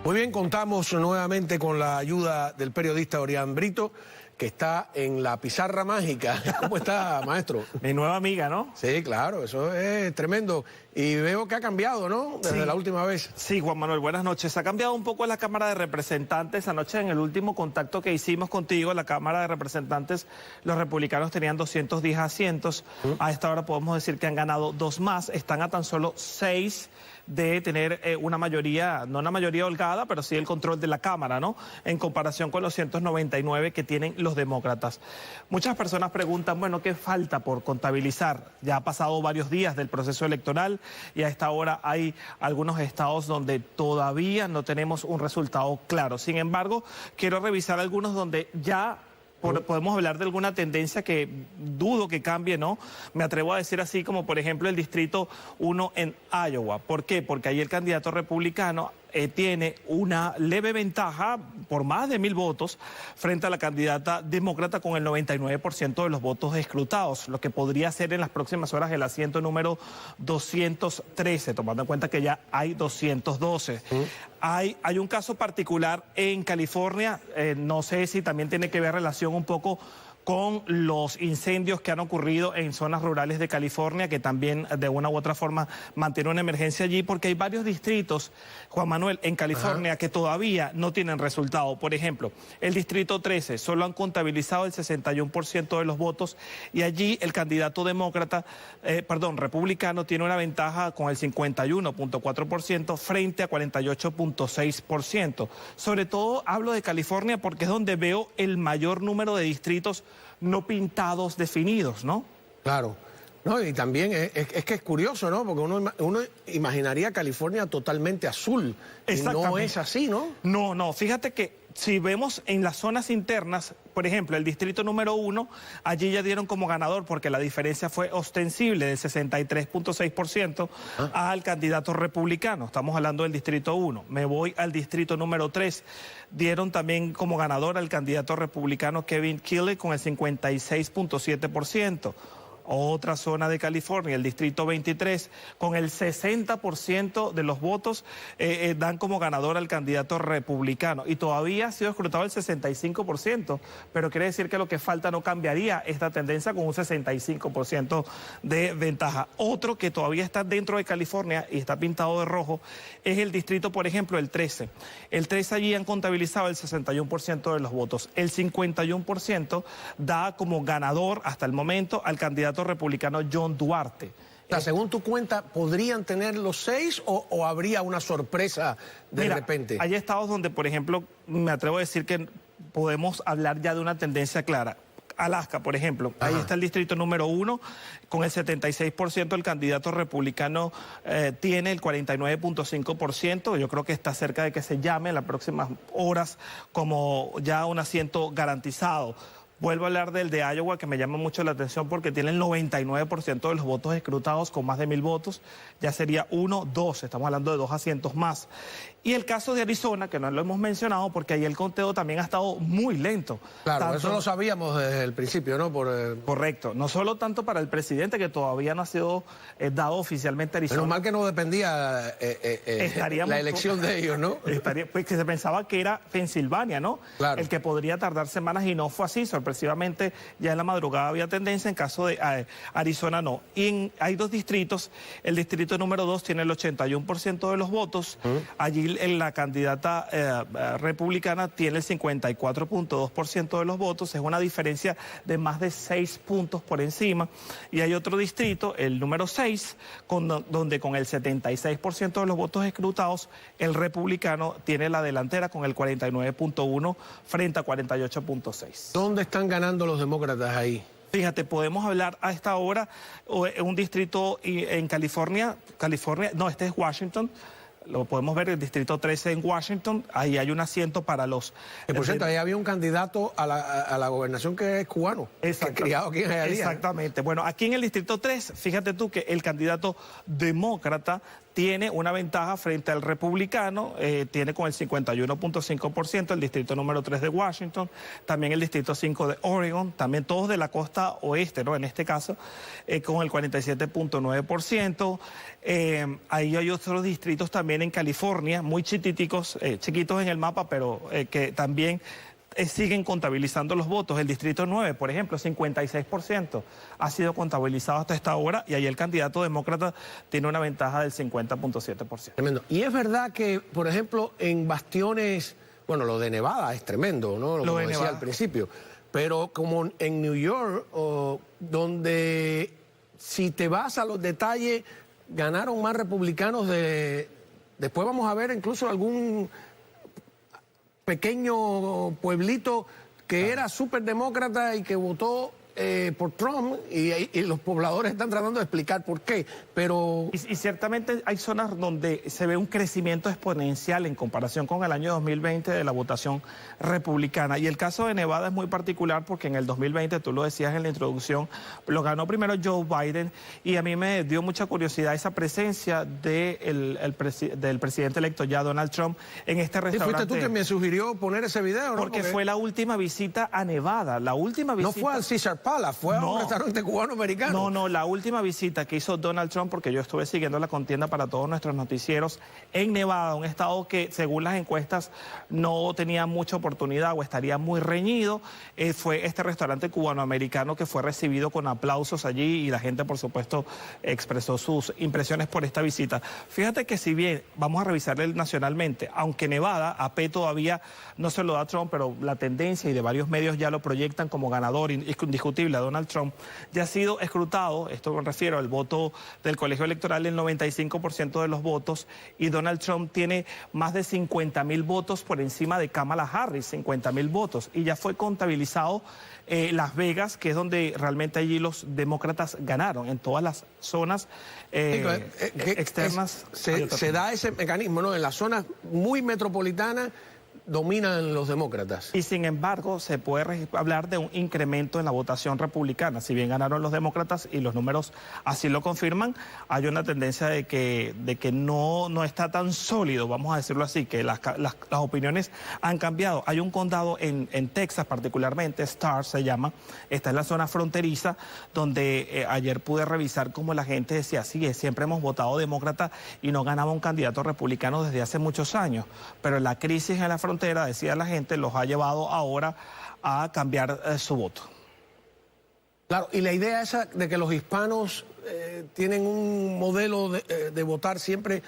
Muy bien, contamos nuevamente con la ayuda del periodista Orián Brito, que está en la pizarra mágica. ¿Cómo está, maestro? Mi nueva amiga, ¿no? Sí, claro, eso es tremendo. Y veo que ha cambiado, ¿no? Desde la última vez. Sí, Juan Manuel, buenas noches. Ha cambiado un poco la Cámara de Representantes. Anoche, en el último contacto que hicimos contigo, la Cámara de Representantes, los republicanos tenían 210 asientos. A esta hora podemos decir que han ganado 2 más. Están a tan solo 6 de tener una mayoría, no una mayoría holgada, pero sí el control de la Cámara, ¿no? En comparación con los 199 que tienen los demócratas. Muchas personas preguntan, bueno, ¿qué falta por contabilizar? Ya ha pasado varios días del proceso electoral y a esta hora hay algunos estados donde todavía no tenemos un resultado claro. Sin embargo, quiero revisar algunos donde ya podemos hablar de alguna tendencia que dudo que cambie, ¿no? Me atrevo a decir así, como por ejemplo el Distrito 1 en Iowa. ¿Por qué? Porque ahí el candidato republicano tiene una leve ventaja por más de 1000 votos frente a la candidata demócrata con el 99% de los votos escrutados, lo que podría ser en las próximas horas el asiento número 213, tomando en cuenta que ya hay 212. Hay un caso particular en California, no sé si también tiene que ver relación un poco con los incendios que han ocurrido en zonas rurales de California, que también de una u otra forma mantiene una emergencia allí, porque hay varios distritos, Juan Manuel, en California que todavía no tienen resultado. Por ejemplo, el Distrito 13 solo han contabilizado el 61% de los votos y allí el candidato republicano tiene una ventaja con el 51.4% frente a 48.6%. Sobre todo hablo de California porque es donde veo el mayor número de distritos no pintados definidos, ¿no? Claro. No, y también es que es curioso, ¿no? Porque uno imaginaría California totalmente azul. Y no es así, ¿no? No, fíjate que si vemos en las zonas internas, por ejemplo, el distrito número 1, allí ya dieron como ganador, porque la diferencia fue ostensible del 63.6% al candidato republicano. Estamos hablando del distrito 1. Me voy al distrito número 3. Dieron también como ganador al candidato republicano Kevin Kiley con el 56.7%. Otra zona de California, el distrito 23, con el 60% de los votos dan como ganador al candidato republicano. Y todavía ha sido escrutado el 65%, pero quiere decir que lo que falta no cambiaría esta tendencia con un 65% de ventaja. Otro que todavía está dentro de California y está pintado de rojo es el distrito, por ejemplo, el 13. El 13 allí han contabilizado el 61% de los votos. El 51% da como ganador hasta el momento al candidato republicano John Duarte. O sea, según tu cuenta, ¿podrían tener los 6 o habría una sorpresa de repente? Hay estados donde, por ejemplo, me atrevo a decir que podemos hablar ya de una tendencia clara. Alaska, por ejemplo, ahí está el distrito número 1, con el 76% el candidato republicano tiene el 49.5%, yo creo que está cerca de que se llame en las próximas horas como ya un asiento garantizado. Vuelvo a hablar del de Iowa, que me llama mucho la atención porque tiene el 99% de los votos escrutados con más de 1000 votos. Ya sería 1, 2, estamos hablando de 2 asientos más. Y el caso de Arizona, que no lo hemos mencionado porque ahí el conteo también ha estado muy lento. Claro, eso lo sabíamos desde el principio, ¿no? Correcto, no solo tanto para el presidente, que todavía no ha sido dado oficialmente a Arizona. Menos mal que no dependía la elección de ellos, ¿no? Pues que se pensaba que era Pensilvania, ¿no? Claro. El que podría tardar semanas y no fue así. Sorpresivamente, ya en la madrugada había tendencia, en caso de Arizona no. Y hay 2 distritos, el distrito número 2 tiene el 81% de los votos, allí la candidata republicana tiene el 54.2% de los votos, es una diferencia de más de 6 puntos por encima. Y hay otro distrito, el número 6, donde con el 76% de los votos escrutados, el republicano tiene la delantera con el 49.1 frente a 48.6. ¿Dónde están ganando los demócratas ahí? Fíjate, podemos hablar a esta hora un distrito en California, no, este es Washington. Lo podemos ver, el distrito 13 en Washington, ahí hay un asiento para los... por cierto, ahí había un candidato a la gobernación que es cubano, que criado aquí en Hialeah. Exactamente. Bueno, aquí en el distrito 3, fíjate tú que el candidato demócrata tiene una ventaja frente al republicano, tiene con el 51.5%, el distrito número 3 de Washington, también el distrito 5 de Oregon, también todos de la costa oeste, ¿no? En este caso, con el 47.9%. Ahí hay otros distritos también en California, muy chiquiticos en el mapa, pero que también siguen contabilizando los votos. El distrito 9, por ejemplo, 56% ha sido contabilizado hasta esta hora y ahí el candidato demócrata tiene una ventaja del 50.7%. Tremendo. Y es verdad que, por ejemplo, en bastiones, bueno, lo de Nevada es tremendo, ¿no? Como decía al principio, pero como en New York, donde si te vas a los detalles, ganaron más republicanos después vamos a ver incluso algún pequeño pueblito que era súper demócrata y que votó por Trump y los pobladores están tratando de explicar por qué, pero... Y ciertamente hay zonas donde se ve un crecimiento exponencial en comparación con el año 2020 de la votación republicana. Y el caso de Nevada es muy particular porque en el 2020, tú lo decías en la introducción, lo ganó primero Joe Biden y a mí me dio mucha curiosidad esa presencia del presidente electo ya Donald Trump en este restaurante. Sí, fuiste tú que me sugirió poner ese video, ¿no? Porque fue la última visita a Nevada, la última visita... No fue al Caesar Palace, fue a un restaurante cubano-americano. No, la última visita que hizo Donald Trump, porque yo estuve siguiendo la contienda para todos nuestros noticieros, en Nevada, un estado que según las encuestas no tenía mucha oportunidad o estaría muy reñido, fue este restaurante cubano-americano que fue recibido con aplausos allí y la gente, por supuesto, expresó sus impresiones por esta visita. Fíjate que si bien vamos a revisarle nacionalmente, aunque Nevada, AP todavía no se lo da a Trump, pero la tendencia y de varios medios ya lo proyectan como ganador indiscutible a Donald Trump, ya ha sido escrutado, esto me refiero al voto del colegio electoral, el 95% de los votos, y Donald Trump tiene más de 50.000 votos por encima de Kamala Harris, 50.000 votos, y ya fue contabilizado Las Vegas, que es donde realmente allí los demócratas ganaron, en todas las zonas externas. Se da ese mecanismo, ¿no? En las zonas muy metropolitanas dominan los demócratas. Y sin embargo, se puede hablar de un incremento en la votación republicana. Si bien ganaron los demócratas y los números así lo confirman, hay una tendencia de que no está tan sólido, vamos a decirlo así, que las opiniones han cambiado. Hay un condado en Texas particularmente, Starr se llama, está en la zona fronteriza, donde ayer pude revisar cómo la gente decía, sí, siempre hemos votado demócrata y no ganaba un candidato republicano desde hace muchos años, pero la crisis en la frontera, decía la gente, los ha llevado ahora a cambiar su voto. Claro, y la idea esa de que los hispanos tienen un modelo de votar siempre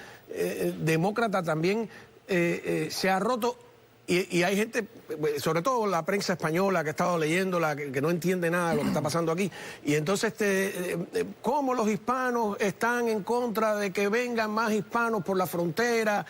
demócrata también se ha roto. Y hay gente, sobre todo la prensa española que ha estado leyéndola, que no entiende nada de lo que está pasando aquí. Y entonces, ¿cómo los hispanos están en contra de que vengan más hispanos por la frontera?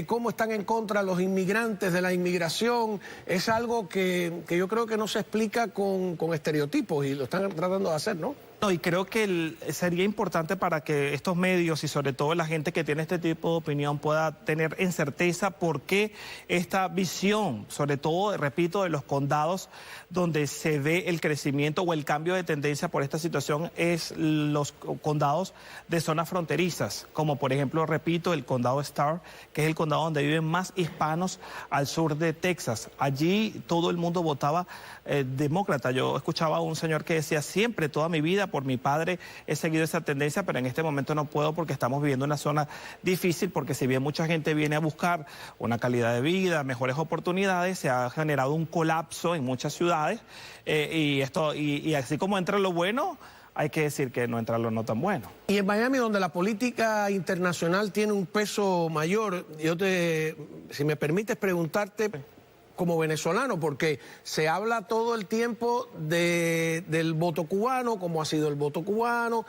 ¿Cómo están en contra los inmigrantes de la inmigración? Es algo que yo creo que no se explica con estereotipos y lo están tratando de hacer, ¿no? No, y creo que sería importante para que estos medios y sobre todo la gente que tiene este tipo de opinión pueda tener en certeza por qué esta visión, sobre todo, repito, de los condados donde se ve el crecimiento o el cambio de tendencia por esta situación es los condados de zonas fronterizas, como por ejemplo, repito, el condado Starr, que es el condado donde viven más hispanos al sur de Texas. Allí todo el mundo votaba demócrata. Yo escuchaba a un señor que decía, siempre, toda mi vida, por mi padre he seguido esa tendencia, pero en este momento no puedo porque estamos viviendo una zona difícil, porque si bien mucha gente viene a buscar una calidad de vida, mejores oportunidades, se ha generado un colapso en muchas ciudades y así como entra lo bueno, hay que decir que no entra lo no tan bueno. Y en Miami, donde la política internacional tiene un peso mayor, si me permites preguntarte como venezolano, porque se habla todo el tiempo del voto cubano, cómo ha sido el voto cubano,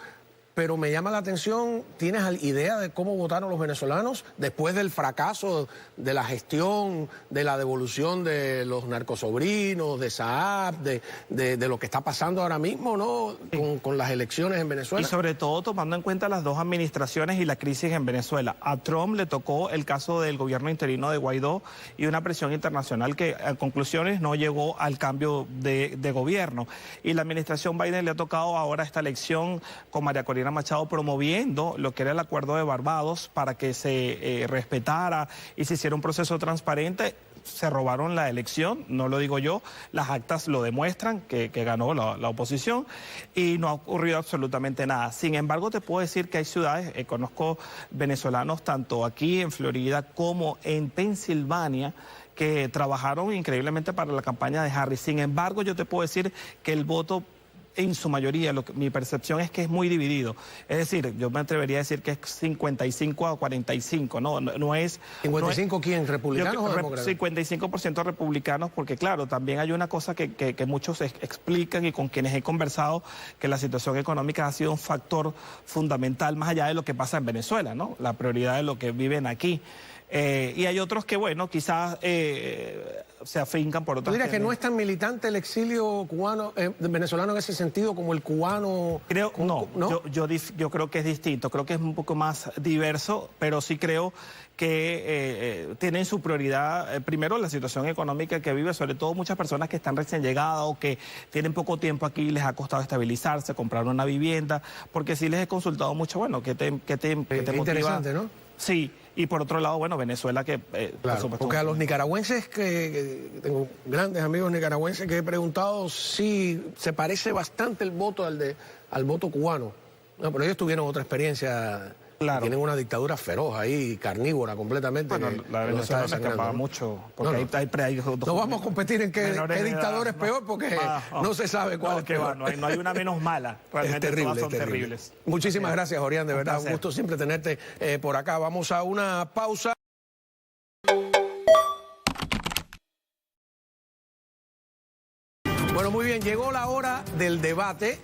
pero me llama la atención, ¿tienes idea de cómo votaron los venezolanos después del fracaso de la gestión, de la devolución de los narcosobrinos, de Saab, de lo que está pasando ahora mismo, ¿no? Con las elecciones en Venezuela? Y sobre todo tomando en cuenta las dos administraciones y la crisis en Venezuela. A Trump le tocó el caso del gobierno interino de Guaidó y una presión internacional que a conclusiones no llegó al cambio de gobierno. Y la administración Biden le ha tocado ahora esta elección con María Corina Corina Machado promoviendo lo que era el acuerdo de Barbados para que se respetara y se hiciera un proceso transparente. Se robaron la elección, no lo digo yo, las actas lo demuestran que ganó la oposición y no ha ocurrido absolutamente nada. Sin embargo, te puedo decir que hay ciudades, conozco venezolanos tanto aquí en Florida como en Pensilvania, que trabajaron increíblemente para la campaña de Harris. Sin embargo, yo te puedo decir que el voto en su mayoría, mi percepción es que es muy dividido. Es decir, yo me atrevería a decir que es 55 a 45, no es... ¿55 quién? ¿Republicanos o demócratas? 55% republicanos, porque claro, también hay una cosa que muchos explican y con quienes he conversado, que la situación económica ha sido un factor fundamental más allá de lo que pasa en Venezuela, ¿no? La prioridad de lo que viven aquí. Y hay otros que, bueno, quizás se afincan por otras... ¿Tú dirías que no es tan militante el exilio cubano, venezolano en ese sentido como el cubano? Creo, no. Yo creo que es distinto, creo que es un poco más diverso, pero sí creo que tienen su prioridad, primero la situación económica que vive, sobre todo muchas personas que están recién llegadas o que tienen poco tiempo aquí, les ha costado estabilizarse, comprar una vivienda, porque sí les he consultado mucho, bueno, ¿qué te motiva? Interesante, ¿no? Sí. Y por otro lado, bueno, Venezuela que... claro, por porque a los nicaragüenses, que tengo grandes amigos nicaragüenses que he preguntado, sí se parece bastante el voto al voto cubano. No, pero ellos tuvieron otra experiencia. Claro. Tienen una dictadura feroz ahí, carnívora completamente. Bueno, la Venezuela se escapaba mucho. Porque no vamos a competir en qué dictador es peor porque no se sabe cuál es peor. No hay una menos mala. Realmente es terrible, todas son terribles. Muchísimas gracias, Orián, de verdad. Un gusto siempre tenerte por acá. Vamos a una pausa. Bueno, muy bien, llegó la hora del debate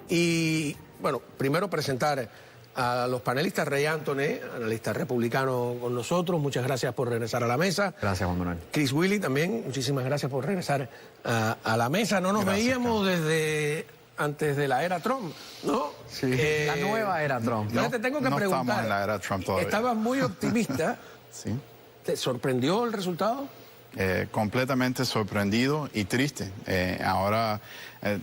y, bueno, primero presentar a los panelistas. Rey Anthony, analista republicano con nosotros, muchas gracias por regresar a la mesa. Gracias, Juan Manuel. Chris Willy también, muchísimas gracias por regresar a la mesa. No nos veíamos desde antes de la era Trump, ¿no? Sí, la nueva era Trump, ¿no? Te tengo que preguntar, estamos en la era Trump todavía. Estabas muy optimista. Sí. ¿Te sorprendió el resultado? Completamente sorprendido y triste. Ahora,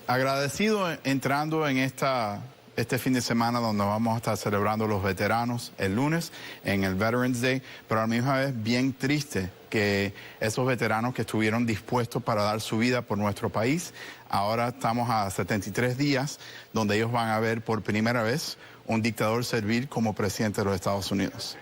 agradecido entrando en este fin de semana donde vamos a estar celebrando los veteranos el lunes en el Veterans Day, pero a la misma vez bien triste que esos veteranos que estuvieron dispuestos para dar su vida por nuestro país, ahora estamos a 73 días donde ellos van a ver por primera vez un dictador servir como presidente de los Estados Unidos.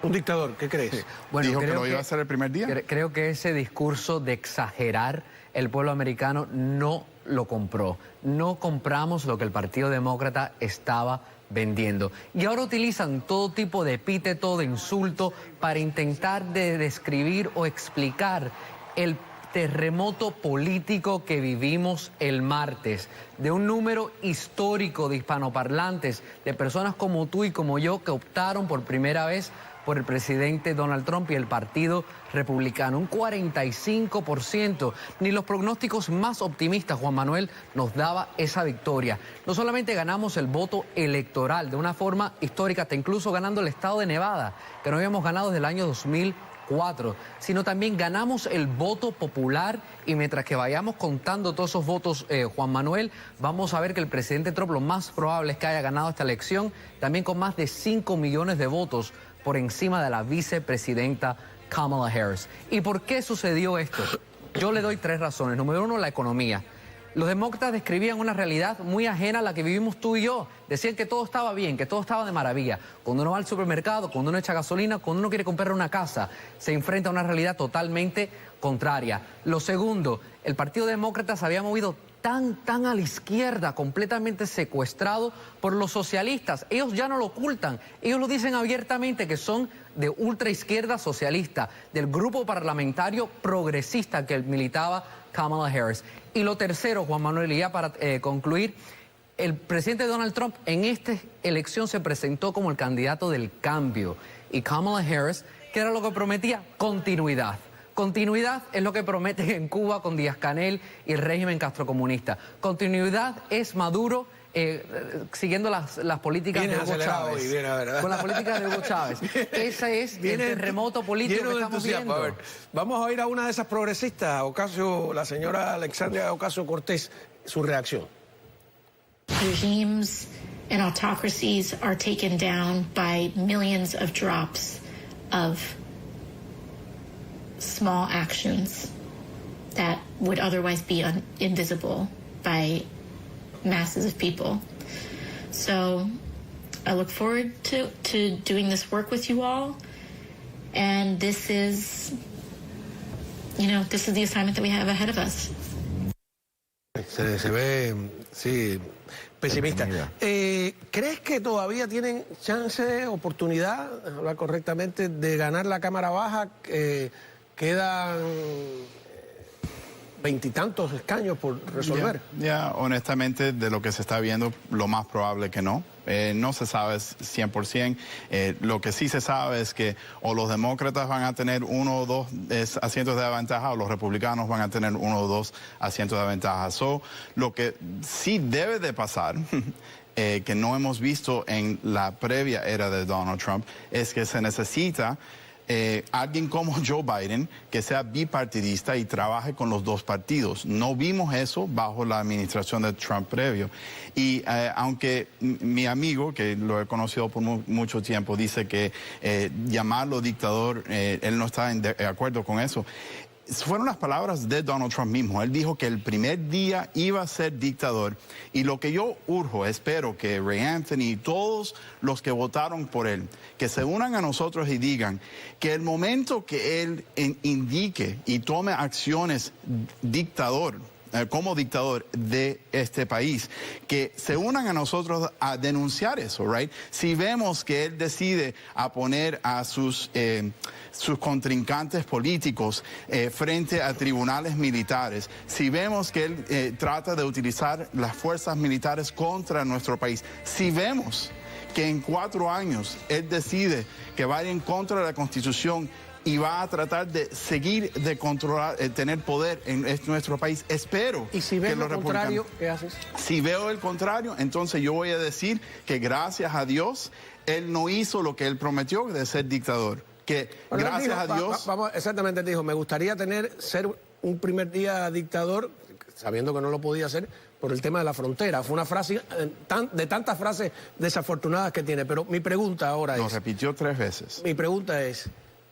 Un dictador, ¿qué crees? Sí. Bueno, ¿Dijo que lo iba a hacer el primer día? Creo que ese discurso de exagerar el pueblo americano no lo compró. No compramos lo que el Partido Demócrata estaba vendiendo. Y ahora utilizan todo tipo de epíteto, de insulto, para intentar describir o explicar el terremoto político que vivimos el martes, de un número histórico de hispanoparlantes, de personas como tú y como yo que optaron por primera vez por el presidente Donald Trump y el Partido Republicano, un 45%. Ni los pronósticos más optimistas, Juan Manuel, nos daba esa victoria. No solamente ganamos el voto electoral de una forma histórica, hasta incluso ganando el estado de Nevada, que no habíamos ganado desde el año 2004, sino también ganamos el voto popular, y mientras que vayamos contando todos esos votos, Juan Manuel, vamos a ver que el presidente Trump lo más probable es que haya ganado esta elección, también con más de 5 millones de votos por encima de la vicepresidenta Kamala Harris. ¿Y por qué sucedió esto? Yo le doy 3 razones. Número 1, la economía. Los demócratas describían una realidad muy ajena a la que vivimos tú y yo. Decían que todo estaba bien, que todo estaba de maravilla. Cuando uno va al supermercado, cuando uno echa gasolina, cuando uno quiere comprar una casa, se enfrenta a una realidad totalmente contraria. Lo segundo, el Partido Demócrata se había movido tan a la izquierda, completamente secuestrado por los socialistas. Ellos ya no lo ocultan, ellos lo dicen abiertamente que son de ultraizquierda socialista, del grupo parlamentario progresista que militaba Kamala Harris. Y lo tercero, Juan Manuel, y ya para concluir, el presidente Donald Trump en esta elección se presentó como el candidato del cambio. Y Kamala Harris, ¿qué era lo que prometía? Continuidad. Continuidad es lo que prometen en Cuba con Díaz-Canel y el régimen castrocomunista. Continuidad es Maduro siguiendo las políticas de Hugo Chávez. Con las políticas de Hugo Chávez. Ese es el terremoto político que estamos viendo. A ver, vamos a oír a una de esas progresistas, la señora Alexandria Ocasio-Cortez, su reacción. Regimes and autocracies are taken down by millions of drops of small actions that would otherwise be invisible by masses of people. So I look forward to doing this work with you all. And this is, this is the assignment that we have ahead of us. Se ve, sí, pesimista. ¿Crees que todavía tienen chance, oportunidad, hablar correctamente, de ganar la Cámara Baja? Quedan veintitantos escaños por resolver. Honestamente, de lo que se está viendo, lo más probable que no. No se sabe 100%. Lo que sí se sabe es que o los demócratas van a tener 1 o 2 asientos de ventaja o los republicanos van a tener 1 o 2 asientos de ventaja. Lo que sí debe de pasar, que no hemos visto en la previa era de Donald Trump, es que se necesita alguien como Joe Biden que sea bipartidista y trabaje con los dos partidos. No vimos eso bajo la administración de Trump previo. Y aunque mi amigo, que lo he conocido por mucho tiempo, dice que llamarlo dictador, él no está de acuerdo con eso. Fueron las palabras de Donald Trump mismo. Él dijo que el primer día iba a ser dictador. Y lo que yo urjo, espero que Ray Anthony y todos los que votaron por él, que se unan a nosotros y digan que el momento que él indique y tome acciones como dictador de este país, que se unan a nosotros a denunciar eso, right? Si vemos que él decide a poner a sus contrincantes políticos frente a tribunales militares, si vemos que él trata de utilizar las fuerzas militares contra nuestro país, si vemos que en 4 años él decide que va a ir en contra de la Constitución y va a tratar de seguir de controlar, tener poder en nuestro país. Espero. ¿Y si ves lo contrario, qué haces? Si veo el contrario, entonces yo voy a decir que gracias a Dios, él no hizo lo que él prometió de ser dictador. Que bueno, gracias a Dios... Exactamente, dijo, me gustaría ser un primer día dictador, sabiendo que no lo podía hacer por el tema de la frontera. Fue una frase de tantas frases desafortunadas que tiene. Pero mi pregunta ahora Lo repitió 3 veces. Mi pregunta es,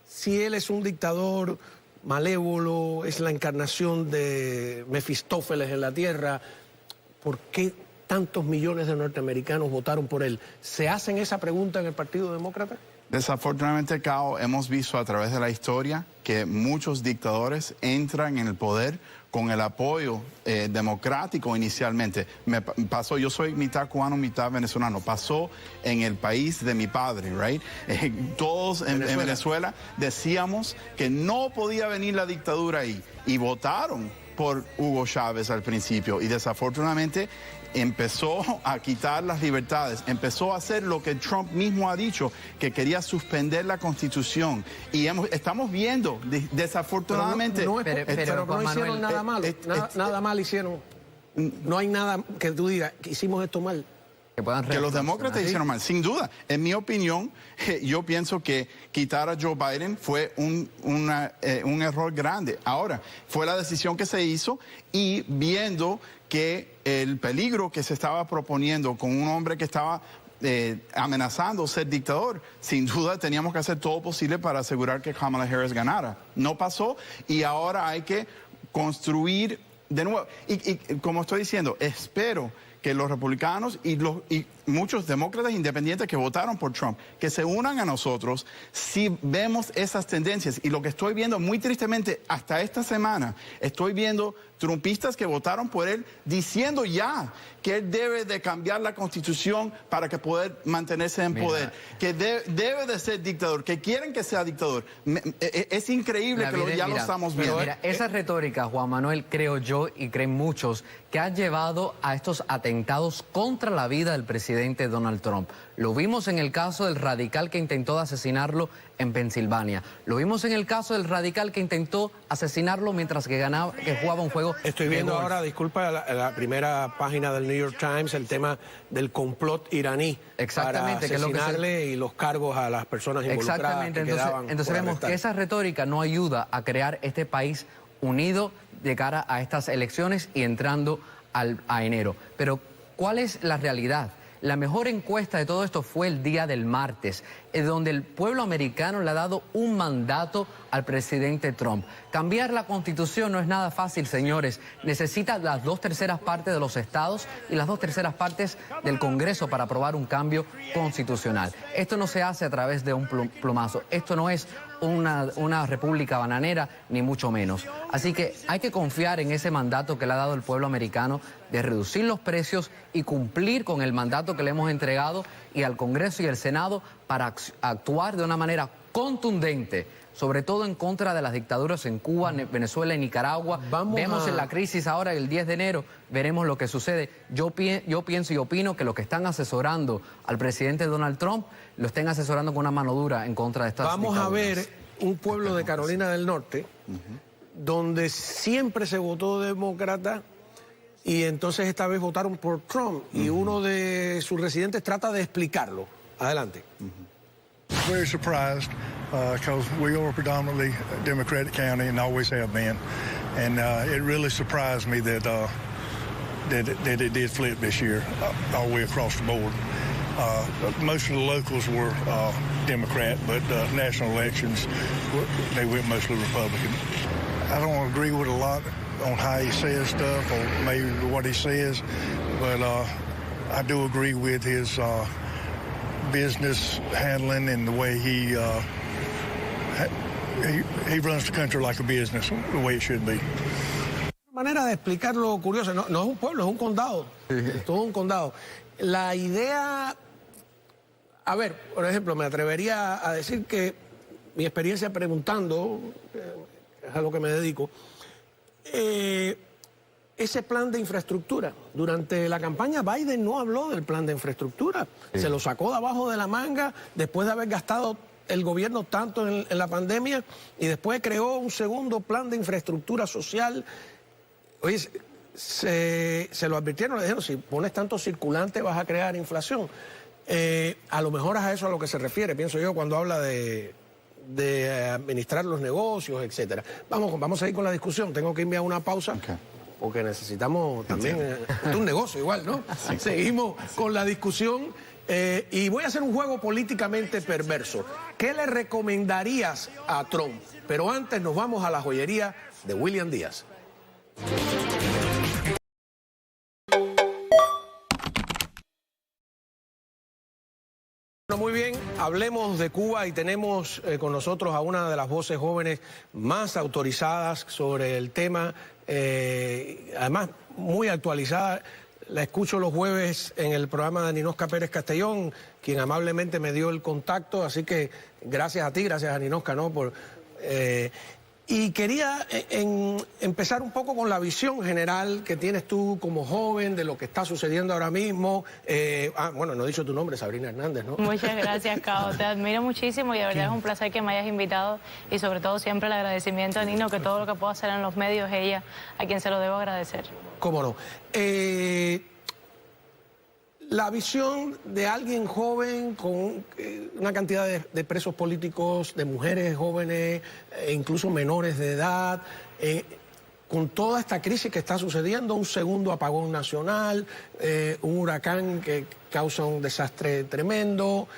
si él es un dictador malévolo, es la encarnación de Mefistófeles en la tierra, ¿por qué tantos millones de norteamericanos votaron por él? ¿Se hacen esa pregunta en el Partido Demócrata? Desafortunadamente, Cao, hemos visto a través de la historia que muchos dictadores entran en el poder con el apoyo democrático inicialmente. Pasó, yo soy mitad cubano, mitad venezolano. Pasó en el país de mi padre, right? Todos en Venezuela decíamos que no podía venir la dictadura ahí y votaron por Hugo Chávez al principio y desafortunadamente empezó a quitar las libertades, empezó a hacer lo que Trump mismo ha dicho, que quería suspender la Constitución. Y estamos viendo, desafortunadamente... Pero no hicieron nada malo, nada mal hicieron. No hay nada que tú digas, que hicimos esto mal. Que los demócratas hicieron mal, sin duda. En mi opinión, yo pienso que quitar a Joe Biden fue un error grande. Ahora, fue la decisión que se hizo y viendo que el peligro que se estaba proponiendo con un hombre que estaba amenazando ser dictador, sin duda teníamos que hacer todo posible para asegurar que Kamala Harris ganara. No pasó y ahora hay que construir de nuevo. Y como estoy diciendo, espero que los republicanos y muchos demócratas independientes que votaron por Trump, que se unan a nosotros si vemos esas tendencias. Y lo que estoy viendo muy tristemente hasta esta semana, estoy viendo trumpistas que votaron por él diciendo ya que él debe de cambiar la Constitución para que poder mantenerse en poder, que debe de ser dictador, que quieren que sea dictador. Es increíble que ya lo estamos viendo. Mira, esa retórica, Juan Manuel, creo yo y creen muchos, que ha llevado a estos atentados contra la vida del presidente Donald Trump. Lo vimos en el caso del radical que intentó asesinarlo en Pensilvania. Lo vimos en el caso del radical que intentó asesinarlo mientras que jugaba un juego. Estoy viendo ahora, disculpa, la primera página del New York Times, el tema del complot iraní. Exactamente, para asesinarle y los cargos a las personas involucradas. Exactamente, entonces vemos que esa retórica no ayuda a crear este país unido de cara a estas elecciones y entrando a enero. Pero, ¿cuál es la realidad? La mejor encuesta de todo esto fue el día del martes, donde el pueblo americano le ha dado un mandato al presidente Trump. Cambiar la Constitución no es nada fácil, señores. Necesita las 2/3 partes de los estados y las 2/3 partes del Congreso para aprobar un cambio constitucional. Esto no se hace a través de un plumazo. Esto no es una república bananera, ni mucho menos. Así que hay que confiar en ese mandato que le ha dado el pueblo americano de reducir los precios y cumplir con el mandato que le hemos entregado y al Congreso y al Senado para actuar de una manera contundente, sobre todo en contra de las dictaduras en Cuba, Venezuela y Nicaragua. Vemos en la crisis ahora, el 10 de enero, veremos lo que sucede. Yo pienso y opino que los que están asesorando al presidente Donald Trump lo estén asesorando con una mano dura en contra de estas dictaduras. Vamos a ver un pueblo de Carolina del Norte donde siempre se votó demócrata y entonces esta vez votaron por Trump y uno de sus residentes trata de explicarlo. Adelante. Very surprised because we are predominantly a Democratic county and always have been, and it really surprised me that it did flip this year all the way across the board. Most of the locals were Democrat, but national elections they went mostly Republican. I don't agree with a lot on how he says stuff or maybe what he says, but I do agree with his business handling and the way he runs the country like a business, the way it should be. Manera de explicarlo curioso, no es un pueblo, es un condado, es todo un condado. La idea, a ver, por ejemplo, me atrevería a decir que mi experiencia preguntando, es a lo que me dedico, ese plan de infraestructura. Durante la campaña Biden no habló del plan de infraestructura. Sí. Se lo sacó de abajo de la manga después de haber gastado el gobierno tanto en la pandemia y después creó un segundo plan de infraestructura social. Oye, se lo advirtieron, le dijeron, si pones tanto circulante vas a crear inflación. A lo mejor es a eso a lo que se refiere, pienso yo, cuando habla de administrar los negocios, etcétera. Vamos a ir con la discusión. Tengo que irme a una pausa. Okay. Porque necesitamos también, es un negocio igual, ¿no? Sí. Seguimos con la discusión y voy a hacer un juego políticamente perverso. ¿Qué le recomendarías a Trump? Pero antes nos vamos a la joyería de William Díaz. Bueno, muy bien, hablemos de Cuba y tenemos con nosotros a una de las voces jóvenes más autorizadas sobre el tema, además muy actualizada. La escucho los jueves en el programa de Ninosca Pérez Castellón, quien amablemente me dio el contacto, así que gracias a ti, gracias a Ninosca, ¿no? Y quería empezar un poco con la visión general que tienes tú como joven de lo que está sucediendo ahora mismo. Bueno, no he dicho tu nombre, Sabrina Hernández, ¿no? Muchas gracias, Cao. Te admiro muchísimo y de verdad es un placer que me hayas invitado y sobre todo siempre el agradecimiento a Nino, que todo lo que puedo hacer en los medios, ella, a quien se lo debo agradecer. ¿Cómo no? La visión de alguien joven con una cantidad de presos políticos, de mujeres jóvenes, incluso menores de edad, con toda esta crisis que está sucediendo, un segundo apagón nacional, un huracán que causa un desastre tremendo.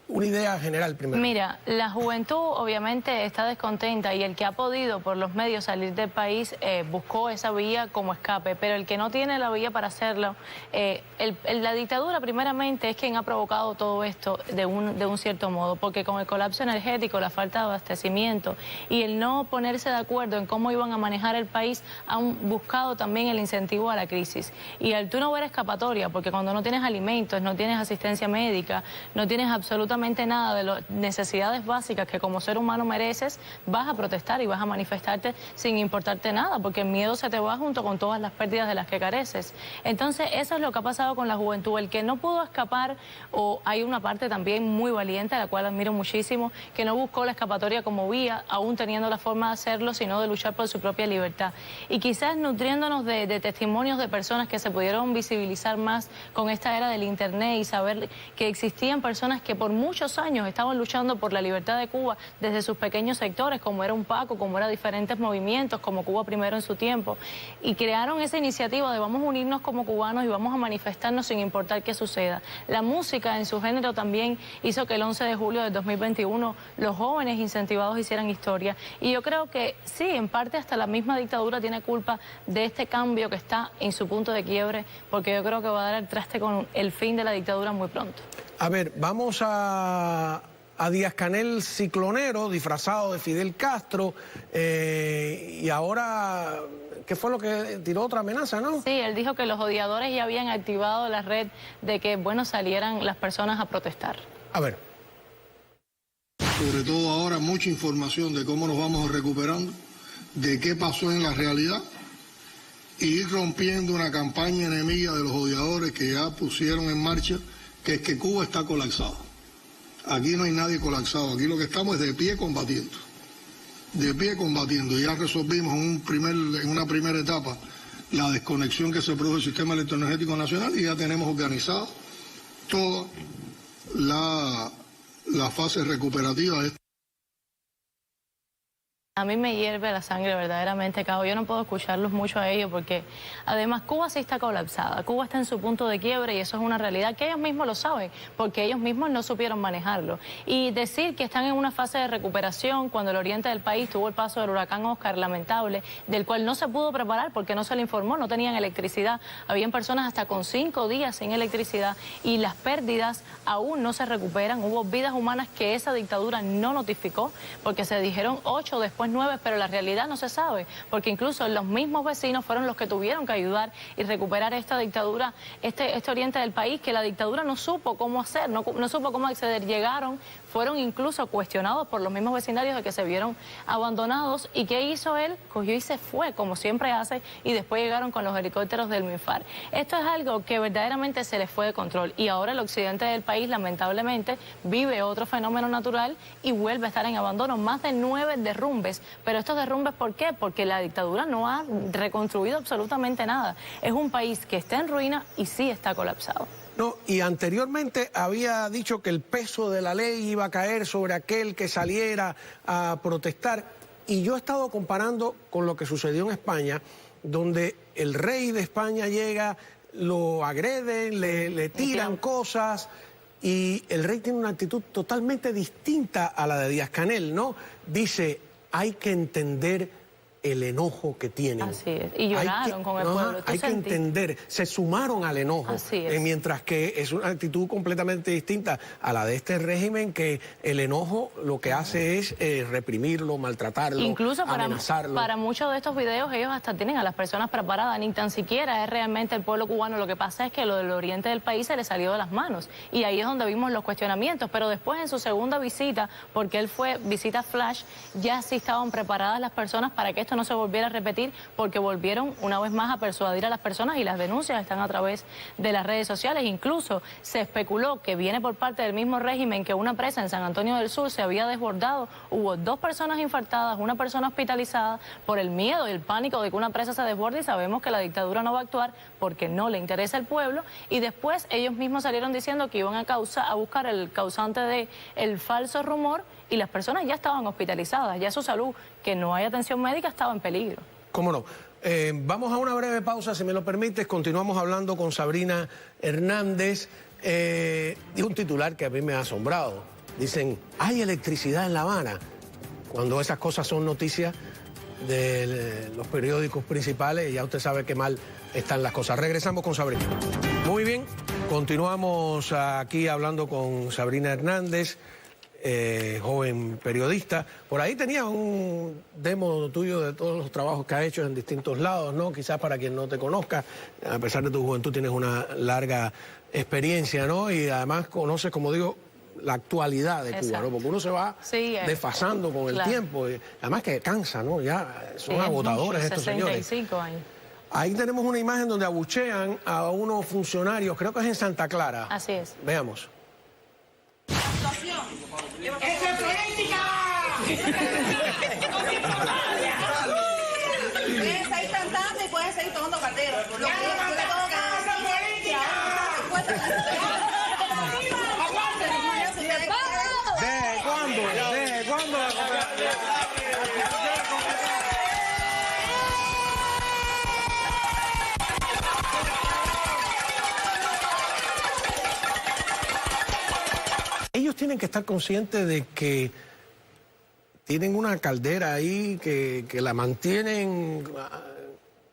Una idea general primero. Mira, la juventud obviamente está descontenta y el que ha podido por los medios salir del país buscó esa vía como escape, pero el que no tiene la vía para hacerlo, la dictadura primeramente es quien ha provocado todo esto de un cierto modo, porque con el colapso energético, la falta de abastecimiento y el no ponerse de acuerdo en cómo iban a manejar el país, han buscado también el incentivo a la crisis. Y al tú no ver escapatoria, porque cuando no tienes alimentos, no tienes asistencia médica, no tienes absolutamente nada de las necesidades básicas que como ser humano mereces, vas a protestar y vas a manifestarte sin importarte nada, porque el miedo se te va junto con todas las pérdidas de las que careces. Entonces, eso es lo que ha pasado con la juventud. El que no pudo escapar, o hay una parte también muy valiente, a la cual admiro muchísimo, que no buscó la escapatoria como vía, aún teniendo la forma de hacerlo, sino de luchar por su propia libertad. Y quizás nutriéndonos de testimonios de personas que se pudieron visibilizar más con esta era del internet y saber que existían personas que por muchos años estaban luchando por la libertad de Cuba desde sus pequeños sectores, como era UNPACO, como era diferentes movimientos, como Cuba Primero en su tiempo, y crearon esa iniciativa de vamos a unirnos como cubanos y vamos a manifestarnos sin importar qué suceda. La música en su género también hizo que el 11 de julio del 2021 los jóvenes incentivados hicieran historia, y yo creo que sí, en parte hasta la misma dictadura tiene culpa de este cambio que está en su punto de quiebre, porque yo creo que va a dar el traste con el fin de la dictadura muy pronto. A ver, vamos a Díaz-Canel ciclonero, disfrazado de Fidel Castro, y ahora, ¿qué fue lo que tiró? Otra amenaza, ¿no? Sí, él dijo que los odiadores ya habían activado la red de que, bueno, salieran las personas a protestar. A ver. Sobre todo ahora mucha información de cómo nos vamos recuperando, de qué pasó en la realidad, y ir rompiendo una campaña enemiga de los odiadores que ya pusieron en marcha, que es que Cuba está colapsado. Aquí no hay nadie colapsado, aquí lo que estamos es de pie combatiendo. De pie combatiendo. Ya resolvimos en una primera etapa la desconexión que se produjo del sistema electroenergético nacional y ya tenemos organizada toda la fase recuperativa de esto. A mí me hierve la sangre verdaderamente, Cabo. Yo no puedo escucharlos mucho a ellos porque además Cuba sí está colapsada. Cuba está en su punto de quiebre y eso es una realidad que ellos mismos lo saben porque ellos mismos no supieron manejarlo. Y decir que están en una fase de recuperación cuando el oriente del país tuvo el paso del huracán Oscar, lamentable, del cual no se pudo preparar porque no se le informó, no tenían electricidad. Habían personas hasta con 5 días sin electricidad y las pérdidas aún no se recuperan. Hubo vidas humanas que esa dictadura no notificó porque se dijeron 8, después 9, pero la realidad no se sabe, porque incluso los mismos vecinos fueron los que tuvieron que ayudar y recuperar esta dictadura, este oriente del país, que la dictadura no supo cómo hacer, no supo cómo acceder. Llegaron, fueron incluso cuestionados por los mismos vecindarios de que se vieron abandonados. ¿Y qué hizo él? Cogió y se fue, como siempre hace, y después llegaron con los helicópteros del MINFAR. Esto es algo que verdaderamente se les fue de control, y ahora el occidente del país lamentablemente vive otro fenómeno natural y vuelve a estar en abandono. Más de 9 derrumbes. Pero estos derrumbes, ¿por qué? Porque la dictadura no ha reconstruido absolutamente nada. Es un país que está en ruina y sí está colapsado. No, y anteriormente había dicho que el peso de la ley iba a caer sobre aquel que saliera a protestar. Y yo he estado comparando con lo que sucedió en España, donde el rey de España llega, lo agreden, le tiran cosas, y el rey tiene una actitud totalmente distinta a la de Díaz-Canel, ¿no? Dice, hay que entender el enojo que tienen. Así es, y lloraron con el pueblo. Hay que entender, se sumaron al enojo. Así es. Mientras que es una actitud completamente distinta a la de este régimen, que el enojo lo que hace es reprimirlo, maltratarlo, incluso amenazarlo. Para muchos de estos videos ellos hasta tienen a las personas preparadas, ni tan siquiera es realmente el pueblo cubano. Lo que pasa es que lo del oriente del país se le salió de las manos, y ahí es donde vimos los cuestionamientos. Pero después, en su segunda visita, porque él fue visita flash, ya sí estaban preparadas las personas para que esto no se volviera a repetir, porque volvieron una vez más a persuadir a las personas, y las denuncias están a través de las redes sociales. Incluso se especuló que viene por parte del mismo régimen que una presa en San Antonio del Sur se había desbordado. Hubo 2 personas infartadas, una persona hospitalizada por el miedo y el pánico de que una presa se desborde, y sabemos que la dictadura no va a actuar porque no le interesa al pueblo. Y después ellos mismos salieron diciendo que iban a buscar el causante del falso rumor, y las personas ya estaban hospitalizadas, ya su salud, que no hay atención médica, estaba en peligro. ¿Cómo no? Vamos a una breve pausa, si me lo permites. Continuamos hablando con Sabrina Hernández. Y un titular que a mí me ha asombrado. Dicen, hay electricidad en La Habana, cuando esas cosas son noticias de los periódicos principales. Ya usted sabe qué mal están las cosas. Regresamos con Sabrina. Muy bien, continuamos aquí hablando con Sabrina Hernández, joven periodista. Por ahí tenía un demo tuyo de todos los trabajos que has hecho en distintos lados, ¿no? Quizás para quien no te conozca, a pesar de tu juventud tienes una larga experiencia, ¿no? Y además conoces, como digo, la actualidad de Cuba, ¿no? Porque uno se va desfasando con el tiempo. Y además que cansa, ¿no? Ya son agotadores estos 65 señores. Años. Ahí tenemos una imagen donde abuchean a unos funcionarios, creo que es en Santa Clara. Así es. Veamos. ¡Eso es política! Pueden seguir cantando y pueden seguir tomando cartera. Lo que yo le tengo que decir. ¿Cuándo? ¿Cuándo? Ellos tienen que estar conscientes de que tienen una caldera ahí que la mantienen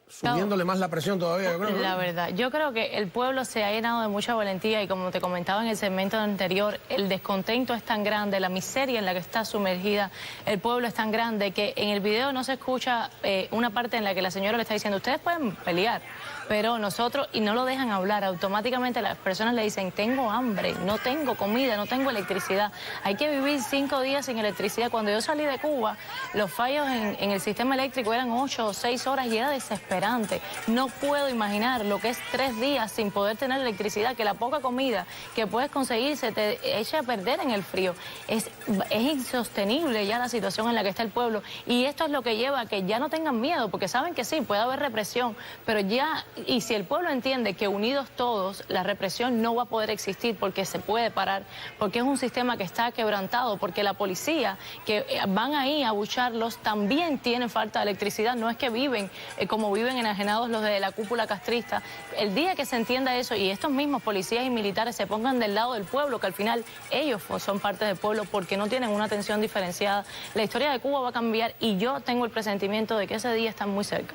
subiéndole más la presión todavía, yo creo. La verdad, yo creo que el pueblo se ha llenado de mucha valentía y como te comentaba en el segmento anterior, el descontento es tan grande, la miseria en la que está sumergida el pueblo es tan grande que en el video no se escucha una parte en la que la señora le está diciendo, ustedes pueden pelear, pero nosotros, y no lo dejan hablar, automáticamente las personas le dicen, tengo hambre, no tengo comida, no tengo electricidad, hay que vivir 5 días sin electricidad. Cuando yo salí de Cuba, los fallos en el sistema eléctrico eran 8 o 6 horas y era desesperante. No puedo imaginar lo que es 3 días sin poder tener electricidad, que la poca comida que puedes conseguir se te echa a perder en el frío. Es insostenible ya la situación en la que está el pueblo y esto es lo que lleva a que ya no tengan miedo, porque saben que sí, puede haber represión, pero ya, y si el pueblo entiende que unidos todos, la represión no va a poder existir porque se puede parar, porque es un sistema que está quebrantado, porque la policía que van ahí a abucharlos también tienen falta de electricidad, no es que viven como viven enajenados los de la cúpula castrista. El día que se entienda eso y estos mismos policías y militares se pongan del lado del pueblo, que al final ellos son parte del pueblo porque no tienen una atención diferenciada, la historia de Cuba va a cambiar y yo tengo el presentimiento de que ese día está muy cerca.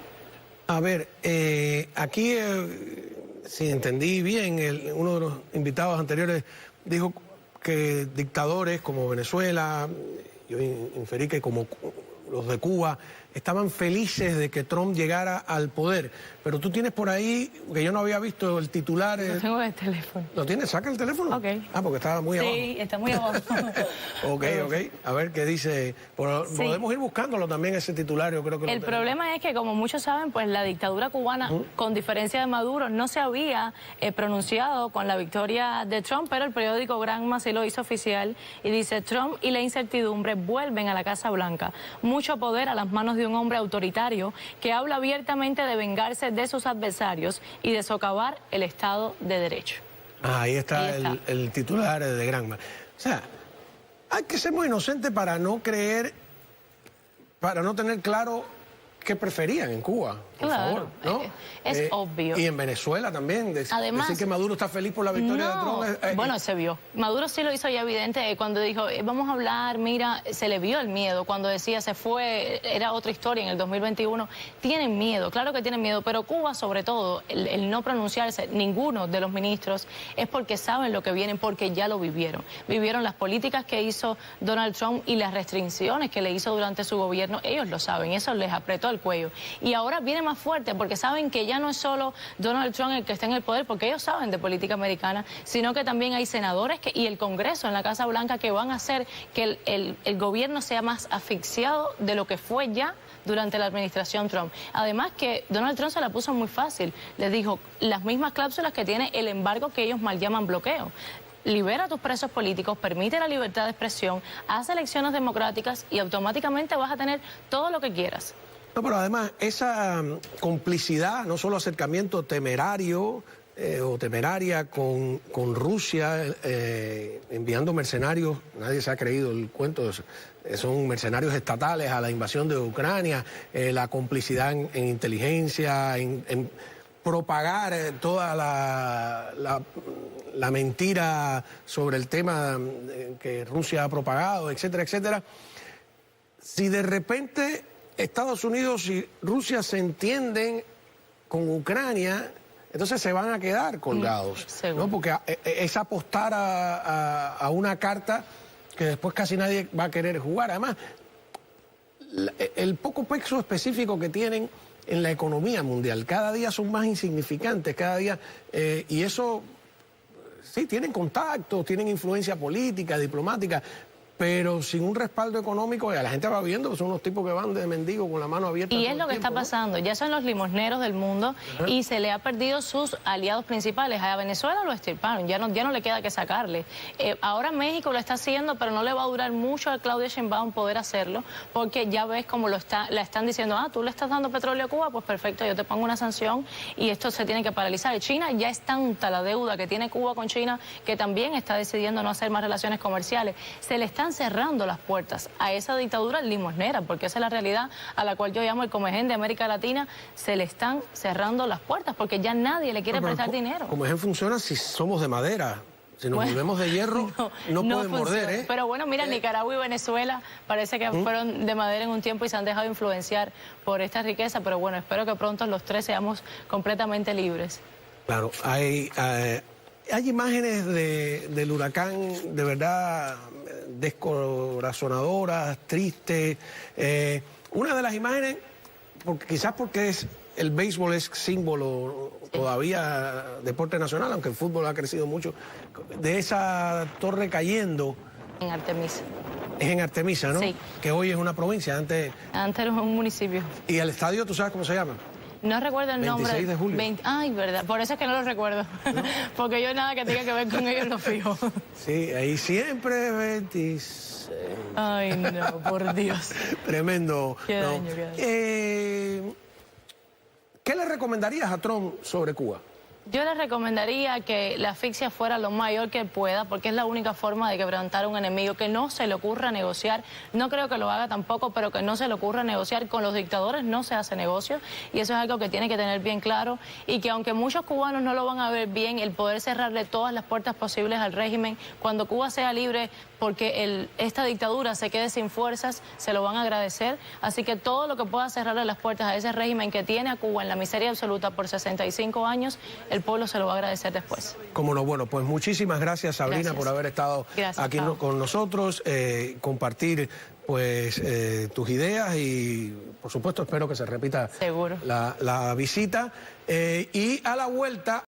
A ver, aquí, si entendí bien, uno de los invitados anteriores dijo que dictadores como Venezuela, yo inferí que como los de Cuba, estaban felices de que Trump llegara al poder. Pero tú tienes por ahí, que yo no había visto el titular... Lo tengo en el teléfono. ¿Lo tienes? ¿Saca el teléfono? Ok. Ah, porque estaba muy abajo. Sí, está muy abajo. Ok. A ver qué dice. Podemos ir buscándolo también, ese titular, yo creo que el problema es que, como muchos saben, pues la dictadura cubana, con diferencia de Maduro, no se había pronunciado con la victoria de Trump, pero el periódico Granma sí lo hizo oficial y dice, Trump y la incertidumbre vuelven a la Casa Blanca. Mucho poder a las manos de un hombre autoritario que habla abiertamente de vengarse de sus adversarios y de socavar el Estado de Derecho. Ahí está. El titular de Granma. O sea, hay que ser muy inocente para no creer, para no tener claro qué preferían en Cuba, por favor, ¿no? Es obvio. Y en Venezuela también, Además, decir que Maduro está feliz por la victoria de Trump. Bueno, se vio. Maduro sí lo hizo ya evidente cuando dijo, vamos a hablar, mira, se le vio el miedo. Cuando decía se fue, era otra historia en el 2021. Tienen miedo, claro que tienen miedo, pero Cuba sobre todo, el no pronunciarse, ninguno de los ministros, es porque saben lo que vienen, porque ya lo vivieron. Vivieron las políticas que hizo Donald Trump y las restricciones que le hizo durante su gobierno, ellos lo saben, eso les apretó el cuello. Y ahora viene más fuerte porque saben que ya no es solo Donald Trump el que está en el poder, porque ellos saben de política americana, sino que también hay senadores y el Congreso en la Casa Blanca que van a hacer que el gobierno sea más asfixiado de lo que fue ya durante la administración Trump. Además que Donald Trump se la puso muy fácil, les dijo las mismas cláusulas que tiene el embargo que ellos mal llaman bloqueo. Libera a tus presos políticos, permite la libertad de expresión, haz elecciones democráticas y automáticamente vas a tener todo lo que quieras. No, pero además esa complicidad, no solo acercamiento temerario o temeraria con Rusia, enviando mercenarios, nadie se ha creído el cuento, son mercenarios estatales a la invasión de Ucrania, la complicidad en inteligencia, en propagar toda la mentira sobre el tema que Rusia ha propagado, etcétera, etcétera. Si de repente Estados Unidos y Rusia se entienden con Ucrania, entonces se van a quedar colgados, ¿no? Porque es apostar a una carta que después casi nadie va a querer jugar. Además, el poco peso específico que tienen en la economía mundial, cada día son más insignificantes, cada día, y eso, sí, tienen contactos, tienen influencia política, diplomática, pero sin un respaldo económico, la gente va viendo, son unos tipos que van de mendigo con la mano abierta. Y es lo que está pasando, ya son los limosneros del mundo y se le ha perdido sus aliados principales. A Venezuela lo extirparon, ya no le queda que sacarle. Ahora México lo está haciendo, pero no le va a durar mucho a Claudia Sheinbaum poder hacerlo, porque ya ves cómo la están diciendo, tú le estás dando petróleo a Cuba, pues perfecto, yo te pongo una sanción y esto se tiene que paralizar. China ya es tanta la deuda que tiene Cuba con China que también está decidiendo no hacer más relaciones comerciales. Se le están están cerrando las puertas a esa dictadura limosnera, porque esa es la realidad a la cual yo llamo el Comején de América Latina. Se le están cerrando las puertas porque ya nadie le quiere prestar dinero. Comején funciona si somos de madera. Si nos volvemos de hierro, no pueden morder, ¿eh? Pero bueno, mira, Nicaragua y Venezuela parece que fueron de madera en un tiempo y se han dejado influenciar por esta riqueza, pero bueno, espero que pronto los tres seamos completamente libres. Claro, hay imágenes del huracán de verdad descorazonadoras, tristes. Una de las imágenes, quizás porque el béisbol es símbolo todavía deporte nacional, aunque el fútbol ha crecido mucho, de esa torre cayendo. En Artemisa. Es en Artemisa, ¿no? Sí. Que hoy es una provincia, antes era un municipio. ¿Y el estadio, tú sabes cómo se llama? No recuerdo el nombre. 26 de julio. Ay, verdad. Por eso es que no lo recuerdo. ¿No? Porque yo nada que tenga que ver con ellos lo fijo. Sí, ahí siempre 26. Ay, no, por Dios. Tremendo. Qué daño, qué daño. ¿Qué le recomendarías a Trump sobre Cuba? Yo le recomendaría que la asfixia fuera lo mayor que pueda, porque es la única forma de quebrantar a un enemigo, que no se le ocurra negociar. No creo que lo haga tampoco, pero que no se le ocurra negociar. Con los dictadores no se hace negocio, y eso es algo que tiene que tener bien claro, y que aunque muchos cubanos no lo van a ver bien, el poder cerrarle todas las puertas posibles al régimen, cuando Cuba sea libre, porque esta dictadura se quede sin fuerzas, se lo van a agradecer. Así que todo lo que pueda cerrarle las puertas a ese régimen que tiene a Cuba en la miseria absoluta por 65 años, el pueblo se lo va a agradecer después. Cómo no, bueno, pues muchísimas gracias, Sabrina, por haber estado aquí con nosotros, compartir pues tus ideas, y por supuesto espero que se repita seguro la visita, y a la vuelta